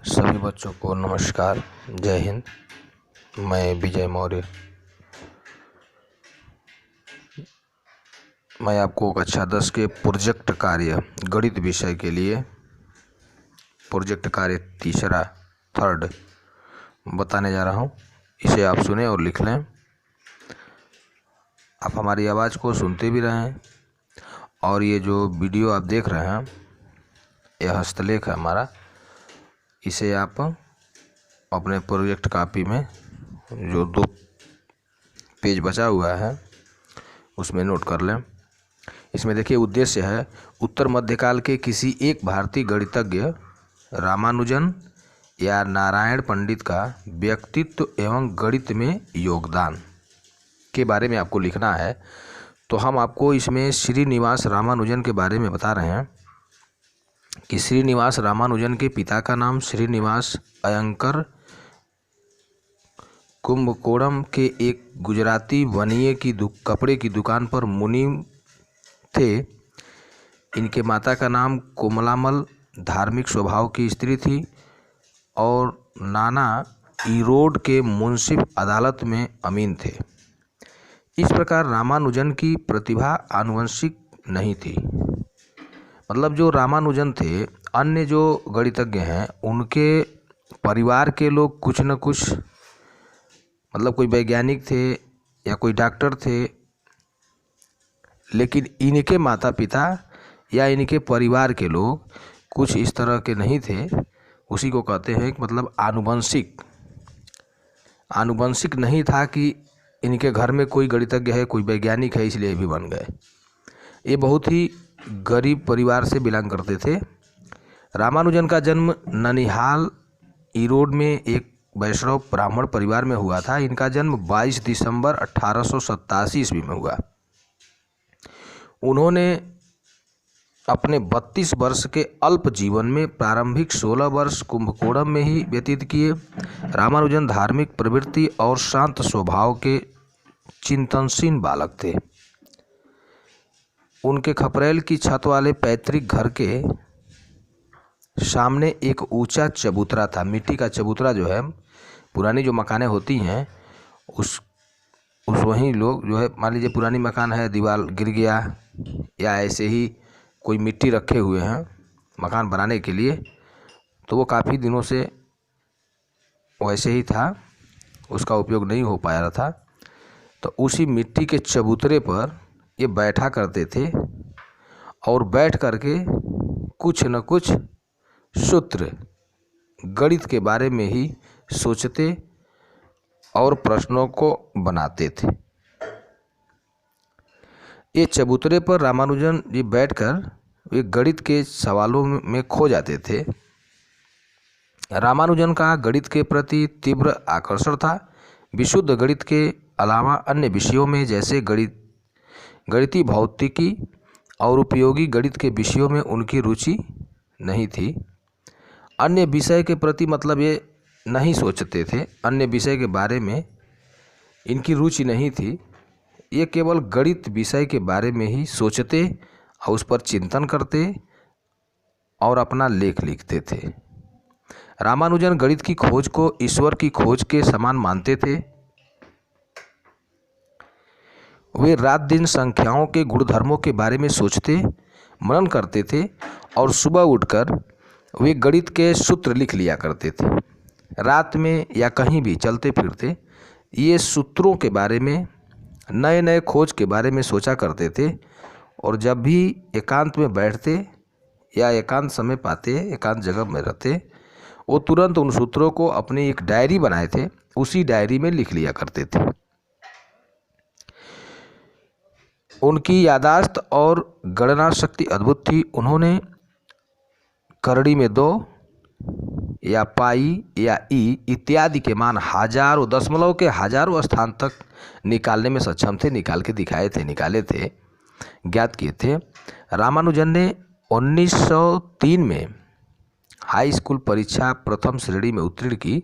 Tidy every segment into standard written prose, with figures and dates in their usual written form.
सभी बच्चों को नमस्कार। जय हिंद। मैं विजय मौर्य। मैं आपको कक्षा 10 के प्रोजेक्ट कार्य गणित विषय के लिए प्रोजेक्ट कार्य तीसरा थर्ड बताने जा रहा हूँ। इसे आप सुने और लिख लें। आप हमारी आवाज़ को सुनते भी रहें और ये जो वीडियो आप देख रहे हैं यह हस्तलेख है हमारा। इसे आप अपने प्रोजेक्ट कॉपी में जो 2 पेज बचा हुआ है उसमें नोट कर लें। इसमें देखिए उद्देश्य है उत्तर मध्यकाल के किसी एक भारतीय गणितज्ञ रामानुजन या नारायण पंडित का व्यक्तित्व एवं गणित में योगदान के बारे में आपको लिखना है। तो हम आपको इसमें श्रीनिवास रामानुजन के बारे में बता रहे हैं कि श्रीनिवास रामानुजन के पिता का नाम श्रीनिवास अयंकर कुंभकोणम के एक गुजराती बनिए की कपड़े की दुकान पर मुनीम थे। इनके माता का नाम कोमलामल धार्मिक स्वभाव की स्त्री थी और नाना ईरोड के मुंसिफ अदालत में अमीन थे। इस प्रकार रामानुजन की प्रतिभा आनुवंशिक नहीं थी। मतलब जो रामानुजन थे, अन्य जो गणितज्ञ हैं उनके परिवार के लोग कुछ न कुछ, मतलब कोई वैज्ञानिक थे या कोई डॉक्टर थे, लेकिन इनके माता पिता या इनके परिवार के लोग कुछ इस तरह के नहीं थे। उसी को कहते हैं मतलब आनुवंशिक नहीं था कि इनके घर में कोई गणितज्ञ है, कोई वैज्ञानिक है इसलिए भी बन गए। ये बहुत ही गरीब परिवार से बिलोंग करते थे। रामानुजन का जन्म ननिहाल ईरोड में एक वैष्णव ब्राह्मण परिवार में हुआ था। इनका जन्म 22 दिसंबर 1887 ईस्वी में हुआ। उन्होंने अपने 32 वर्ष के अल्प जीवन में प्रारंभिक 16 वर्ष कुंभकोणम में ही व्यतीत किए। रामानुजन धार्मिक प्रवृत्ति और शांत स्वभाव के चिंतनशील बालक थे। उनके खपरेल की छत वाले पैतृक घर के सामने एक ऊंचा चबूतरा था। मिट्टी का चबूतरा जो है, पुरानी जो मकानें होती हैं उस वहीं लोग जो है, मान लीजिए पुरानी मकान है, दीवार गिर गया या ऐसे ही कोई मिट्टी रखे हुए हैं मकान बनाने के लिए, तो वो काफ़ी दिनों से वैसे ही था, उसका उपयोग नहीं हो पाया था। तो उसी मिट्टी के चबूतरे पर ये बैठा करते थे और बैठ करके कुछ न कुछ सूत्र गणित के बारे में ही सोचते और प्रश्नों को बनाते थे। ये चबूतरे पर रामानुजन जी बैठकर वे गणित के सवालों में खो जाते थे। रामानुजन का गणित के प्रति तीव्र आकर्षण था। विशुद्ध गणित के अलावा अन्य विषयों में जैसे गणितीय भौतिकी और उपयोगी गणित के विषयों में उनकी रुचि नहीं थी। अन्य विषय के प्रति मतलब ये नहीं सोचते थे, अन्य विषय के बारे में इनकी रुचि नहीं थी। ये केवल गणित विषय के बारे में ही सोचते और उस पर चिंतन करते और अपना लेख लिखते थे। रामानुजन गणित की खोज को ईश्वर की खोज के समान मानते थे। वे रात दिन संख्याओं के गुणधर्मों के बारे में सोचते, मनन करते थे और सुबह उठकर वे गणित के सूत्र लिख लिया करते थे। रात में या कहीं भी चलते फिरते ये सूत्रों के बारे में, नए नए खोज के बारे में सोचा करते थे। और जब भी एकांत में बैठते या एकांत समय पाते, एकांत जगह में रहते, वो तुरंत उन सूत्रों को अपनी एक डायरी बनाए थे, उसी डायरी में लिख लिया करते थे। उनकी याददाश्त और गणना शक्ति अद्भुत थी। उन्होंने करड़ी में 2 या पाई या ई इत्यादि के मान हजारों, दशमलव के हजारों स्थान तक निकालने में सक्षम थे, निकाले थे, ज्ञात किए थे। रामानुजन ने 1903 में हाई स्कूल परीक्षा प्रथम श्रेणी में उत्तीर्ण की।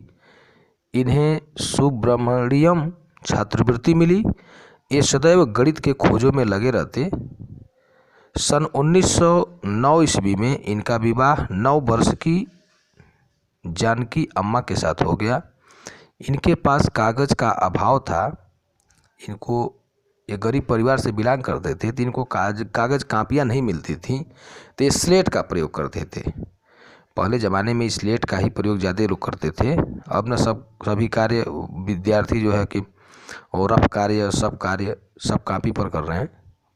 इन्हें सुब्रमण्यम छात्रवृत्ति मिली। ये सदैव गणित के खोजों में लगे रहते। सन 1909 ईस्वी में इनका विवाह 9 वर्ष की जानकी अम्मा के साथ हो गया। इनके पास कागज़ का अभाव था। इनको, ये गरीब परिवार से बिलोंग करते थे तो इनको कागज़ कापियाँ नहीं मिलती थी, तो ये स्लेट का प्रयोग करते थे। पहले ज़माने में स्लेट का ही प्रयोग ज़्यादा लोग करते थे। अब न सभी कार्य विद्यार्थी जो है कि और रफ कार्य सब कापी पर कर रहे हैं।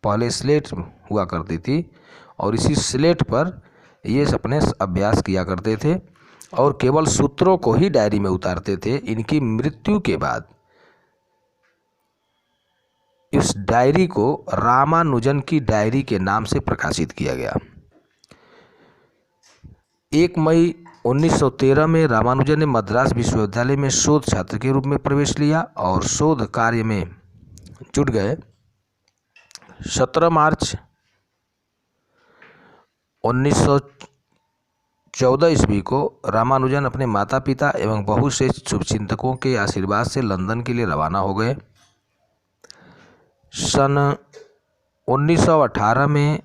पहले स्लेट हुआ करती थी और इसी स्लेट पर ये अपने अभ्यास किया करते थे और केवल सूत्रों को ही डायरी में उतारते थे। इनकी मृत्यु के बाद इस डायरी को रामानुजन की डायरी के नाम से प्रकाशित किया गया। 1 मई 1913 में रामानुजन ने मद्रास विश्वविद्यालय में शोध छात्र के रूप में प्रवेश लिया और शोध कार्य में जुट गए। 17 मार्च 1914 ईस्वी को रामानुजन अपने माता पिता एवं बहुत से शुभचिंतकों के आशीर्वाद से लंदन के लिए रवाना हो गए। सन 1918 में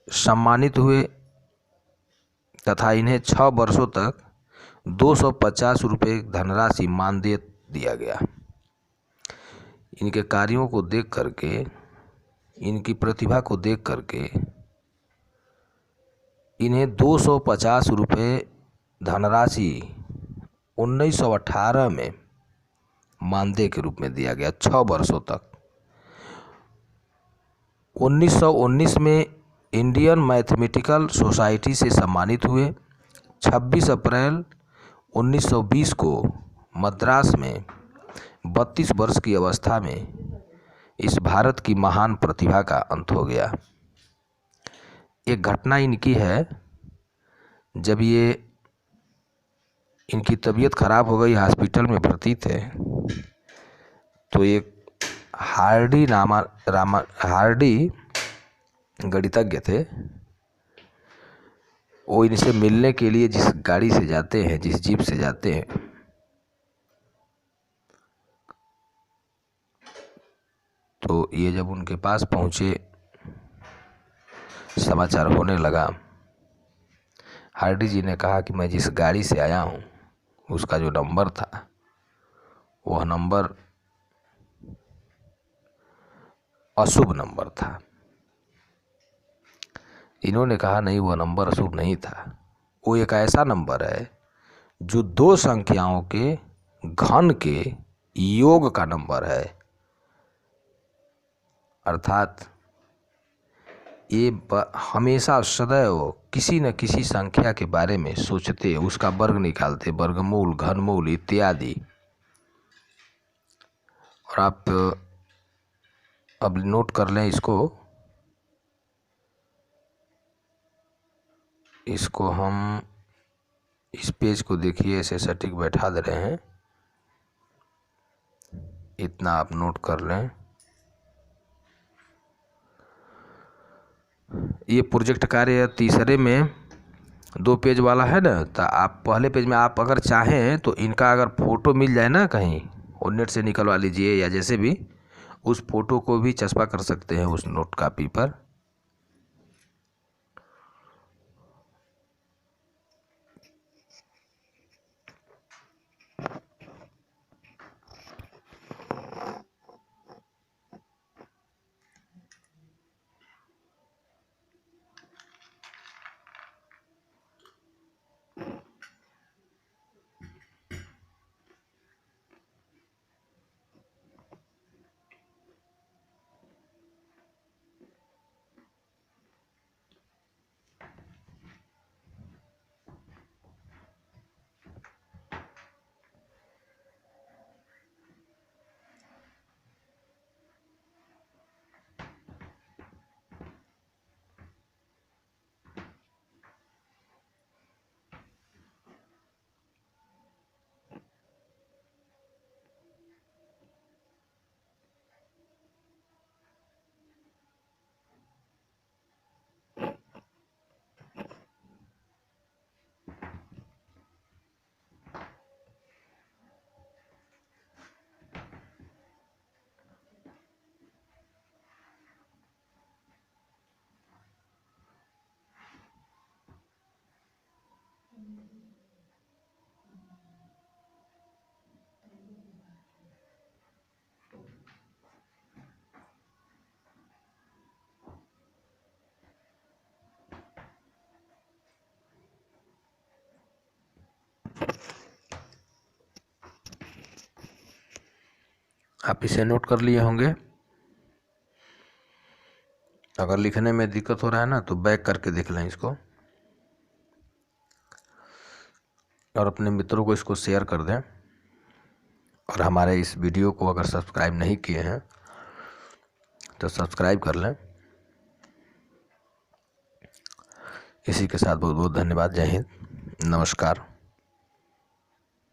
सम्मानित हुए तथा इन्हें 6 वर्षों तक 250 रुपये धनराशि मानदेय दिया गया। इनके कार्यों को देख करके, इनकी प्रतिभा को देख करके इन्हें 250 रुपये धनराशि 1918 में मानदेय के रूप में दिया गया 6 वर्षों तक। 1919 में इंडियन मैथमेटिकल सोसाइटी से सम्मानित हुए। 26 अप्रैल 1920 को मद्रास में 32 वर्ष की अवस्था में इस भारत की महान प्रतिभा का अंत हो गया। एक घटना इनकी है, जब ये इनकी तबीयत खराब हो गई, हॉस्पिटल में भर्ती थे, तो एक हार्डी गणितज्ञ थे। वो इनसे मिलने के लिए जिस गाड़ी से जाते हैं, जिस जीप से जाते हैं, तो ये जब उनके पास पहुँचे, समाचार होने लगा। हार्डी जी ने कहा कि मैं जिस गाड़ी से आया हूँ उसका जो नंबर था वह नंबर अशुभ नंबर था। इन्होंने कहा नहीं, वह नंबर अशुभ नहीं था, वो एक ऐसा नंबर है जो 2 संख्याओं के घन के योग का नंबर है। अर्थात ये हमेशा सदैव किसी न किसी संख्या के बारे में सोचते, उसका वर्ग निकालते, वर्गमूल, घनमूल इत्यादि। और आप अब नोट कर लें इसको हम इस पेज को देखिए, ऐसे सटीक बैठा दे रहे हैं, इतना आप नोट कर लें। ये प्रोजेक्ट कार्य तीसरे में 2 पेज वाला है ना, तो आप पहले पेज में आप अगर चाहें तो इनका अगर फ़ोटो मिल जाए ना कहीं, और नेट से निकलवा लीजिए या जैसे भी, उस फ़ोटो को भी चस्पा कर सकते हैं उस नोट कॉपी पर। आप इसे नोट कर लिए होंगे। अगर लिखने में दिक्कत हो रहा है ना तो बैक करके देख लें इसको, और अपने मित्रों को इसको शेयर कर दें। और हमारे इस वीडियो को अगर सब्सक्राइब नहीं किए हैं तो सब्सक्राइब कर लें। इसी के साथ बहुत बहुत धन्यवाद। जय हिंद, नमस्कार।